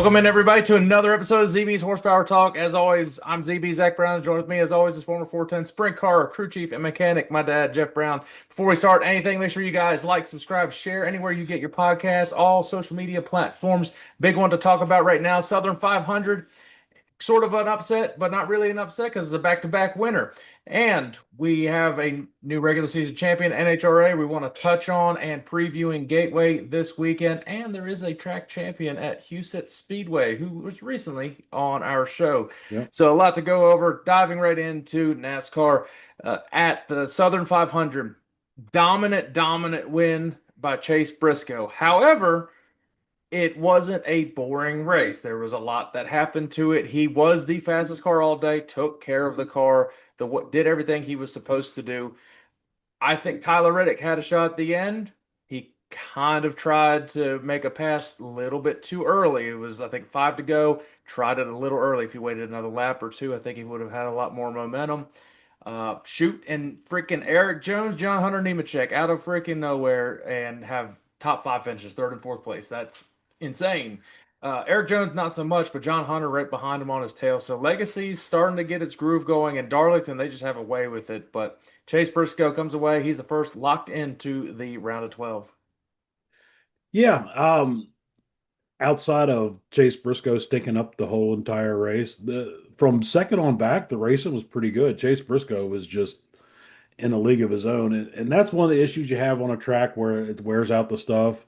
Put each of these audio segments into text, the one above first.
Welcome in everybody to another episode of ZB's Horsepower Talk. As always, I'm ZB Zach Brown, and joined with me as always is former 410 sprint car crew chief and mechanic, my dad Jeff Brown. Before we start anything, make sure you guys like, subscribe, share anywhere you get your podcasts, all social media platforms. Big one to talk about right now, Southern 500. Sort of an upset, but not really an upset because it's a back-to-back winner. And we have a new regular season champion, NHRA. We want to touch on and previewing Gateway this weekend. And there is a track champion at Houston Speedway who was recently on our show. Yeah. So a lot to go over. Diving right into NASCAR at the Southern 500. Dominant win by Chase Briscoe. However, it wasn't a boring race. There was a lot that happened to it. He was the fastest car all day, took care of the car, did everything he was supposed to do. I think Tyler Reddick had a shot at the end. He kind of tried to make a pass a little bit too early. It was, I think, 5 to go. Tried it a little early. If he waited another lap or two, I think he would have had a lot more momentum. Shoot, and freaking Eric Jones, John Hunter Nemechek out of freaking nowhere and have top five finishes, third and fourth place. That's insane. Eric Jones, not so much, but John Hunter right behind him on his tail. So Legacy's starting to get its groove going, and Darlington, they just have a way with it. But Chase Briscoe comes away. He's the first locked into the round of 12. Yeah. Outside of Chase Briscoe stinking up the whole entire race, the from second on back, the racing was pretty good. Chase Briscoe was just in a league of his own. And that's one of the issues you have on a track where it wears out the stuff.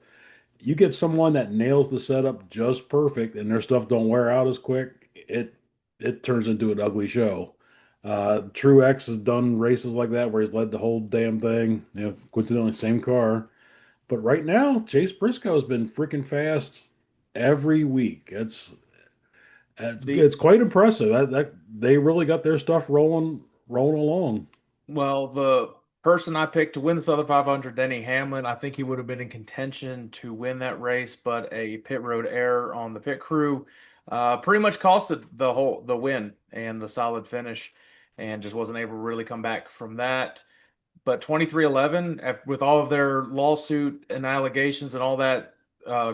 You get someone that nails the setup just perfect and their stuff don't wear out as quick, it turns into an ugly show. Truex has done races like that where he's led the whole damn thing, coincidentally, same car. But right now, Chase Briscoe has been freaking fast every week. The It's quite impressive. That they really got their stuff rolling along. Well, the person I picked to win the Southern 500, Denny Hamlin, I think he would have been in contention to win that race, but a pit road error on the pit crew pretty much costed the win and the solid finish, and just wasn't able to really come back from that. But 2311, with all of their lawsuit and allegations and all that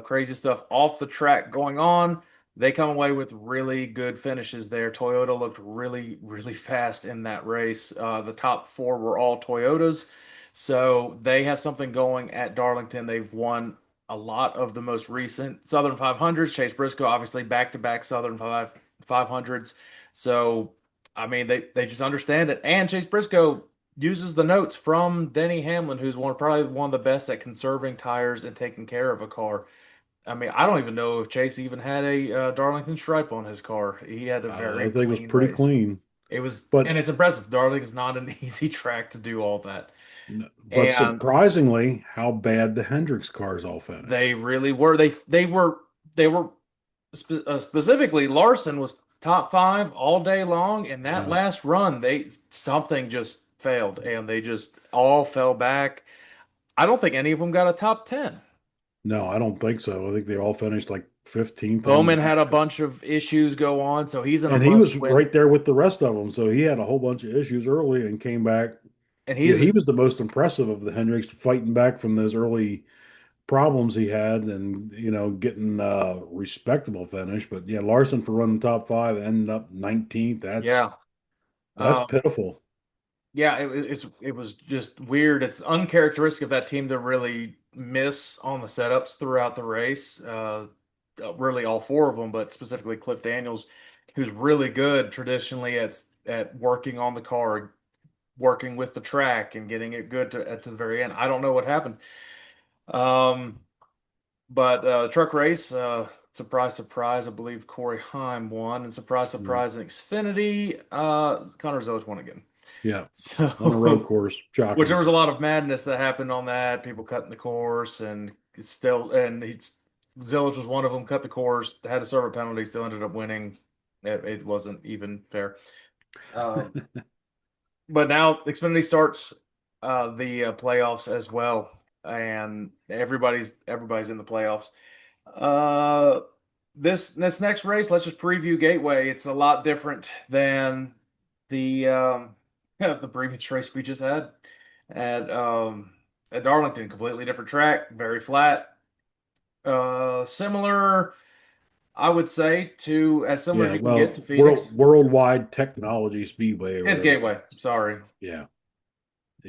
crazy stuff off the track going on, they come away with really good finishes there. Toyota looked really fast in that race. The top four were all Toyotas. So they have something going at Darlington. They've won a lot of the most recent Southern 500s. Chase Briscoe, obviously, back-to-back Southern 500s. So, I mean, they just understand it. And Chase Briscoe uses the notes from Denny Hamlin, who's probably one of the best at conserving tires and taking care of a car. I mean, I don't even know if Chase even had a Darlington stripe on his car. He had a I very think it was clean pretty race. clean. It was, and But it's impressive. Darlington is not an easy track to do all that. but And surprisingly, how bad the Hendricks cars all they finished. really were. They were specifically Larson was top five all day long. In that Yeah. last run, they something just failed, and they just all fell back. I don't think any of them got a top 10. No, I don't think so. I think they all finished like 15th on the Bowman had a grid. bunch of issues go on, so he's in a And he was must-win. right there with the rest of them. So he had a whole bunch of issues early and came back. And Yeah, he's he was the most impressive of the Hendricks, fighting back from those early problems he had and, getting a respectable finish. But yeah, Larson for running top five ended up 19th. yeah, That's um, pitiful. yeah. It was just weird. It's uncharacteristic of that team to really miss on the setups throughout the race. Really, all four of them, but specifically Cliff Daniels, who's really good traditionally at working on the car, working with the track, and getting it good to the very end. I don't know what happened. Um, But truck race, surprise, surprise, I believe Corey Heim won, and surprise, Mm. surprise in Xfinity, Connor Zilisch won again. Yeah, on a road So, course. which there Shocking. was a lot of madness that happened on that, people cutting the course, and Zilisch was one of them, cut the course, had a server penalty, still ended up winning. It wasn't even fair. Um, but now Xfinity starts the playoffs as well, and everybody's in the playoffs. Uh, this next race, let's just preview Gateway. It's a lot different than the the previous race we just had at um at Darlington. Completely different track, very flat. Similar. I would say, to as similar as Yeah, you can get to well, World Phoenix. Worldwide Technology Speedway or It's whatever. Gateway. Sorry. Yeah,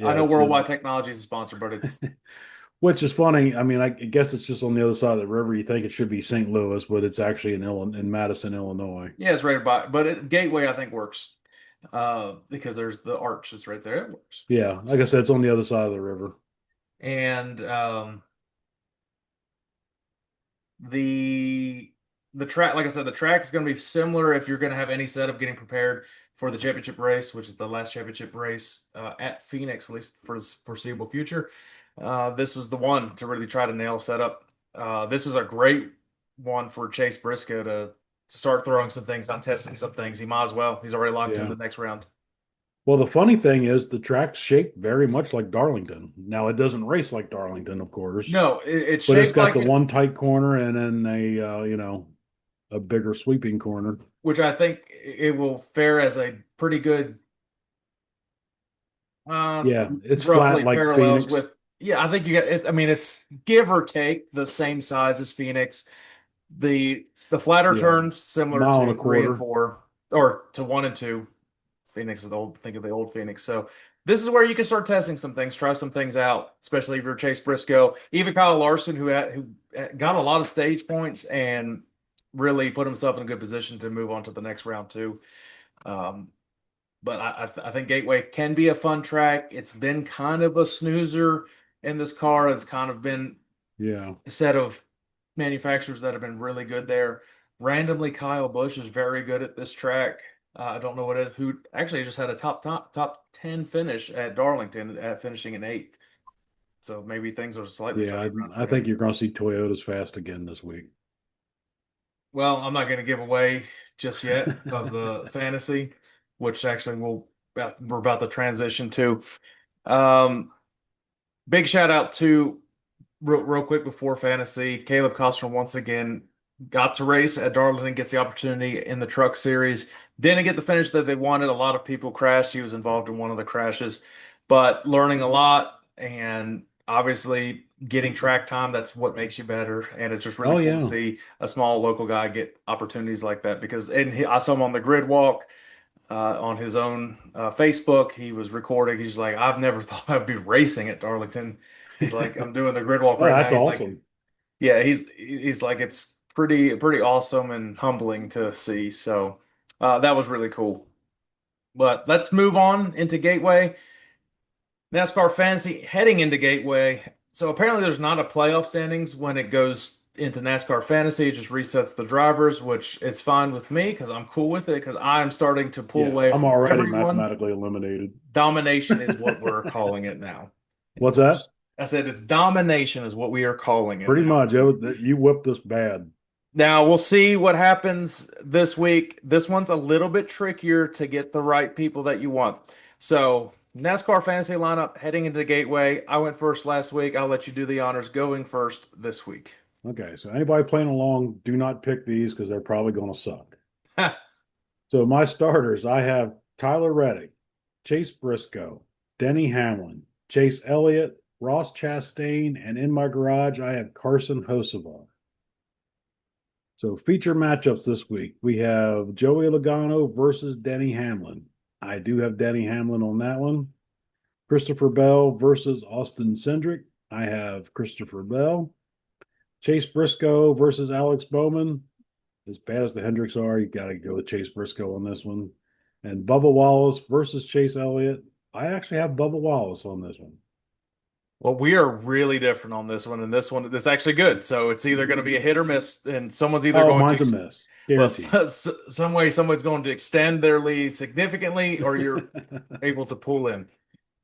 I yeah, know Worldwide Technology is a sponsor, but it's which is funny. I mean, I guess it's just on the other side of the river. You think it should be St. Louis, but it's actually in Madison, Illinois. yeah, it's rated by, but Gateway I think works because there's the arch that's right there. It works. Yeah, like I said, it's on the other side of the river. And the the track, like I said, the track is going to be similar if you're going to have any setup getting prepared for the championship race, which is the last championship race at Phoenix, at least for the foreseeable future. This was the one to really try to nail setup. This is a great one for Chase Briscoe to start throwing some things on, testing some things. He might as well. He's already locked in Yeah. the next round. Well, the funny thing is the track's shaped very much like Darlington. Now it doesn't race like Darlington, of course, No, it's but it's shaped got like the it, one tight corner and then a bigger sweeping corner. which I think it will fare as a pretty good Uh, Yeah, it's flat roughly like parallels Phoenix. with, yeah, I think you got it. I mean, it's give or take the same size as Phoenix. The flatter Yeah, turns similar mile and a to three and quarter. four, or to one and two. Phoenix is the old, think of the old Phoenix. So this is where you can start testing some things, try some things out, especially if you're Chase Briscoe, even Kyle Larson, who got a lot of stage points and really put himself in a good position to move on to the next round too. Um, but I think Gateway can be a fun track. It's been kind of a snoozer in this car. It's kind of been Yeah. a set of manufacturers that have been really good there. Randomly, Kyle Busch is very good at this track. I don't know what it is. Who actually just had a top 10 finish at Darlington, at finishing in eighth. So maybe things are slightly Yeah, turning around I for think him. you're going to see Toyotas fast again this week. Well, I'm not going to give away just yet of the fantasy, which actually we're about to transition to. Um, Big shout out to real quick before fantasy. Caleb Costner once again got to race at Darlington, gets the opportunity in the truck series. Didn't get the finish that they wanted. A lot of people crashed. He was involved in one of the crashes, but learning a lot and obviously getting track time. That's what makes you better. And it's just really Oh cool to yeah. see a small local guy get opportunities like that because, I saw him on the grid walk on his own Facebook. He was recording. He's like, I've never thought I'd be racing at Darlington. He's like, I'm doing the grid walk Oh, right now. that's He's like, awesome. yeah, he's like, it's pretty awesome and humbling to see. So that was really cool. But let's move on into Gateway. NASCAR Fantasy heading into Gateway. So apparently there's not a playoff standings when it goes into NASCAR Fantasy. It just resets the drivers, which is fine with me because I'm cool with it because I'm starting to pull Yeah, away I'm from already everyone. mathematically eliminated. Domination is what we're calling it now. What's that? I said it's domination is what we are calling it Pretty now. much. You whipped us bad. Now we'll see what happens this week. This one's a little bit trickier to get the right people that you want. So, NASCAR fantasy lineup heading into Gateway. I went first last week. I'll let you do the honors going first this week. Okay, so anybody playing along, do not pick these because they're probably going to suck. So my starters, I have Tyler Reddick, Chase Briscoe, Denny Hamlin, Chase Elliott, Ross Chastain, and in my garage, I have Carson Hocevar. So feature matchups this week, we have Joey Logano versus Denny Hamlin. I do have Denny Hamlin on that one. Christopher Bell versus Austin Cindric. I have Christopher Bell. Chase Briscoe versus Alex Bowman. As bad as the Hendricks are, you got to go with Chase Briscoe on this one. And Bubba Wallace versus Chase Elliott. I actually have Bubba Wallace on this one. Well, we are really different on this one, and this is actually good. So it's either going to be a hit or miss, and someone's either Oh, going to, mine's a miss, well, guaranteed. some way someone's going to extend their lead significantly, or you're able to pull in.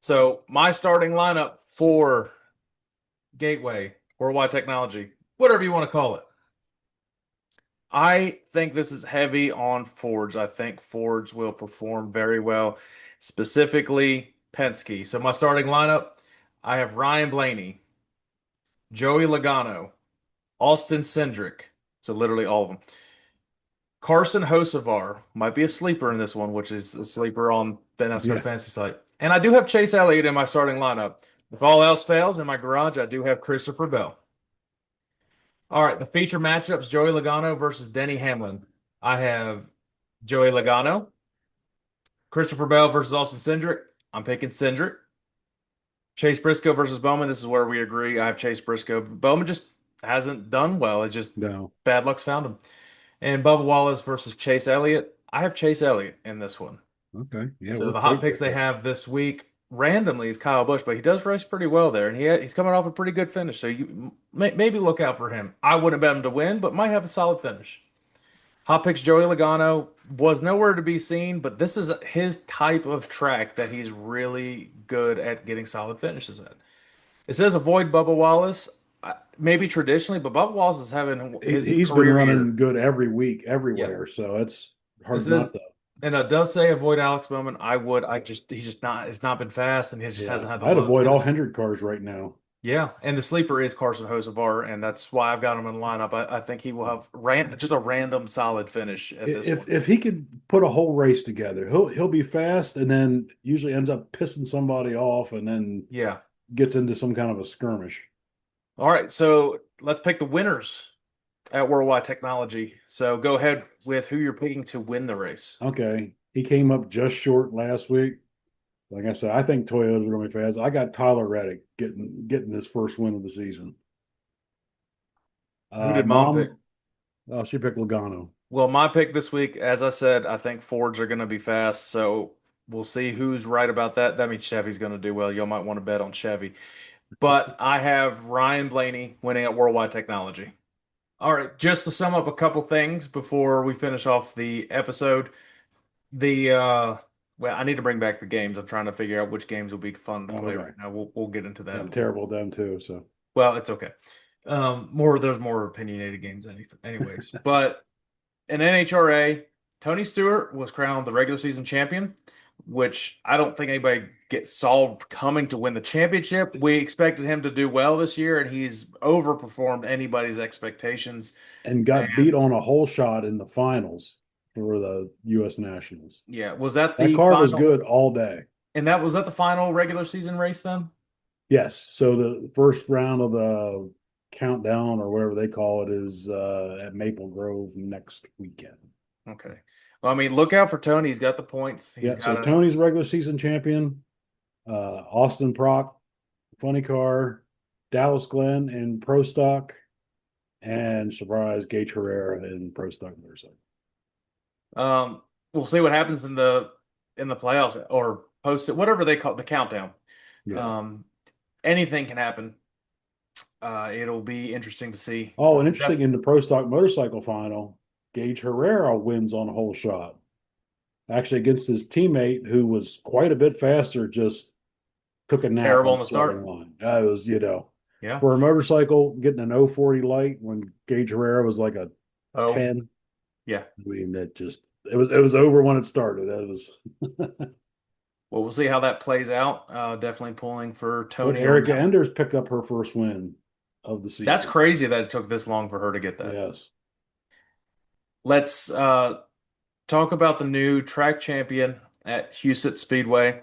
So my starting lineup for Gateway, World Wide Technology, whatever you want to call it. I think this is heavy on Fords. I think Fords will perform very well, specifically Penske. So my starting lineup, I have Ryan Blaney, Joey Logano, Austin Cindric. So literally all of them. Carson Hocevar might be a sleeper in this one, which is a sleeper on the NASCAR Yeah. fantasy site. And I do have Chase Elliott in my starting lineup. If all else fails in my garage, I do have Christopher Bell. All right, the feature matchups: Joey Logano versus Denny Hamlin. I have Joey Logano. Christopher Bell versus Austin Cindric. I'm picking Cindric. Chase Briscoe versus Bowman. This is where we agree. I have Chase Briscoe. Bowman just hasn't done well. It's just No. bad luck's found him. And Bubba Wallace versus Chase Elliott. I have Chase Elliott in this one. Okay. Yeah, So we're the hot quite picks they different. have this week randomly is Kyle Busch, but he does race pretty well there, and he's coming off a pretty good finish. So you maybe look out for him. I wouldn't bet him to win, but might have a solid finish. Hot picks Joey Logano was nowhere to be seen, but this is his type of track that he's really good at getting solid finishes at. It says avoid Bubba Wallace, maybe traditionally, but Bubba Wallace is having his He's been career year. running good every week, Yeah, everywhere. So it's it hard not says, to. and it does say avoid Alex Bowman. I would, I just he's just not, it's not been fast, and he just Yeah. hasn't had the I'd luck. avoid And all it's Hendrick cars right now. yeah, and the sleeper is Carson Hocevar, and that's why I've got him in the lineup. I think he will have just a random solid finish at this one. If he could put a whole race together, he'll be fast and then usually ends up pissing somebody off and then Yeah. gets into some kind of a skirmish. All right, so let's pick the winners at World Wide Technology. So go ahead with who you're picking to win the race. Okay. He came up just short last week. Like I said, I think Toyota's going to be fast. I got Tyler Reddick getting his first win of the season. Who did mom pick? Mom, oh, she picked Logano. Well, my pick this week, as I said, I think Fords are going to be fast. So we'll see who's right about that. That means Chevy's going to do well. Y'all might want to bet on Chevy. But I have Ryan Blaney winning at Worldwide Technology. All right, just to sum up a couple things before we finish off the episode. The well, I need to bring back the games. I'm trying to figure out which games will be fun to play Okay. right now. We'll get into that. I'm terrible at them too. So Well, it's okay. There's more opinionated games anyways. But in NHRA, Tony Stewart was crowned the regular season champion, which I don't think anybody saw coming to win the championship. We expected him to do well this year, and he's overperformed anybody's expectations. and got beat And on a whole shot in the finals for the U.S. Nationals. yeah, was that That the car was final? good all day. And that was that the final regular season race then? Yes. So the first round of the countdown or whatever they call it is at Maple Grove next weekend. Okay. Well, I mean, look out for Tony. He's got the points. He's Yeah. So got a Tony's regular season champion, Austin Prock, funny car, Dallas Glenn in Pro Stock, and surprise Gage Herrera in Pro Stock motorcycle. we'll see what happens in the playoffs or post it, whatever they call the countdown. Yeah. Um, anything can happen. It'll be interesting to see. Oh, and interesting in the Pro Stock motorcycle final, Gage Herrera wins on a whole shot. Actually, against his teammate who was quite a bit faster, just took a It's nap terrible on on the the starting start. line. It was, Yeah. for a motorcycle getting an 040 light when Gage Herrera was like a Oh, 10. yeah. I mean, it was over when it started. That was Well, we'll see how that plays out. Definitely pulling for what Tony on Erica that one. Enders picked up her first win of the That's season. crazy that it took this long for her to get that. Yes. Let's talk about the new track champion at Houston Speedway.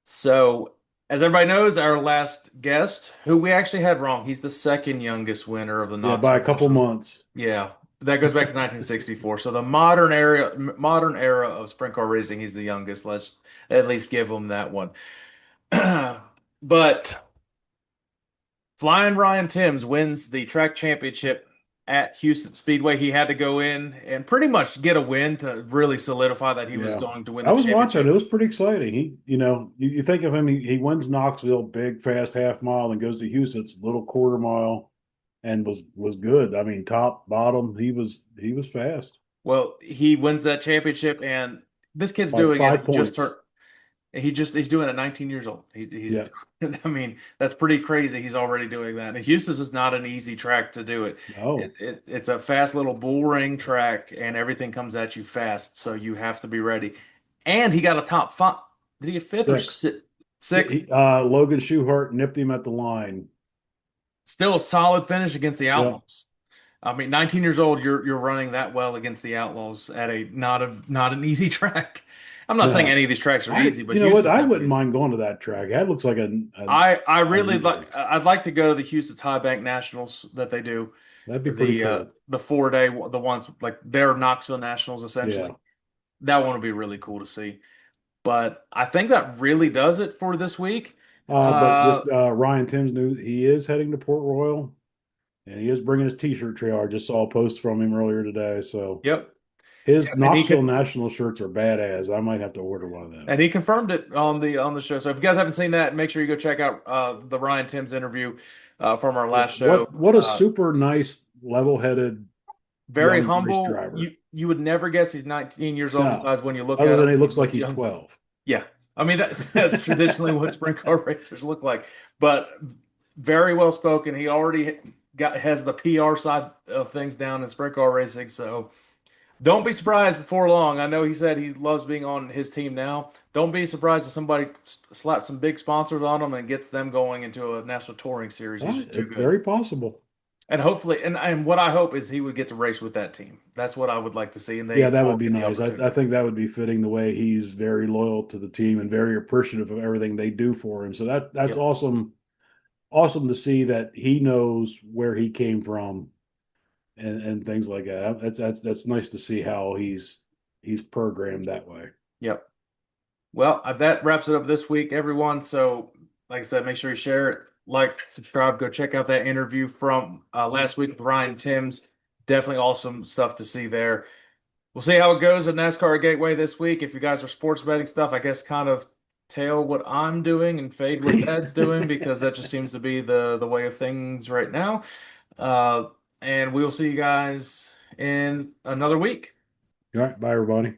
So, as everybody knows, our last guest, who we actually had wrong, he's the second youngest winner of the Yeah, by a Knoxville couple Nationals. months. Yeah, that goes back to 1964. So the modern era of sprint car racing, he's the youngest. Let's at least give him that one. But Flying Ryan Timms wins the track championship at Houston Speedway. He had to go in and pretty much get a win to really solidify that he was Yeah. going to win I the was watching. It championship. was pretty exciting. You think of him, he wins Knoxville, big, fast half mile, and goes to Houston, it's a little quarter mile, and was good. I mean, top, bottom, he was fast Well, he wins that championship, and this kid's by doing it. five points. He's doing it at 19 years old. He's Yeah. I mean, that's pretty crazy. He's already doing that. And Houston's is not an easy track to do it. No. It's a fast little bull ring track, and everything comes at you fast, so you have to be ready. And he got a top five. Did he get fifth or Sixth. sixth? Logan Schuchart nipped him at the line. Still a solid finish against the Yeah. Outlaws. I mean, 19 years old, you're running that well against the Outlaws at a not an easy track. I'm not saying No. any of these tracks are easy, but You know what? Houston's I definitely wouldn't easy. mind going to that track. That looks like I really neat like. race. I'd like to go to the Houston Tie Bank Nationals that they do. That'd be pretty cool. The 4 day, the ones like their Knoxville Nationals Yeah. essentially. That one would be really cool to see. But I think that really does it for this week. But Uh, just Ryan Timms news, he is heading to Port Royal and he is bringing his t-shirt trailer. I just saw a post from him earlier today. So yep. his And Knoxville National shirts are badass. I might have to order one of them. he confirmed it on the show. So if you guys haven't seen that, make sure you go check out the Ryan Timms interview from our Yeah. last show. What a super nice, level-headed Very young race humble. driver. You would never guess he's 19 years old. No, Besides when you look other at than him, he he looks like looks he's young. 12. Yeah, I mean that's traditionally what sprint car racers look like. But very well spoken. He already has the PR side of things down in sprint car racing. So don't be surprised before long. I know he said he loves being on his team now. Don't be surprised if somebody slaps some big sponsors on him and gets them going into a national touring series. He's just too It's good. very possible. And hopefully, and what I hope is he would get to race with that team. That's what I would like to see, and Yeah, they that all would be get the nice. I opportunity. think that would be fitting the way he's very loyal to the team and very appreciative of everything they do for him. So that's Yep, awesome. Awesome to see that he knows where he came from and things like that. That's nice to see how he's programmed that way. yep. Well, that wraps it up this week, everyone. So, like I said, make sure you share it, like, subscribe, go check out that interview from last week with Ryan Timms. Definitely awesome stuff to see there. We'll see how it goes at NASCAR Gateway this week. If you guys are sports betting stuff, I guess kind of tail what I'm doing and fade what Ed's doing because that just seems to be the way of things right now. Uh, and we'll see you guys in another week. All right, bye everybody.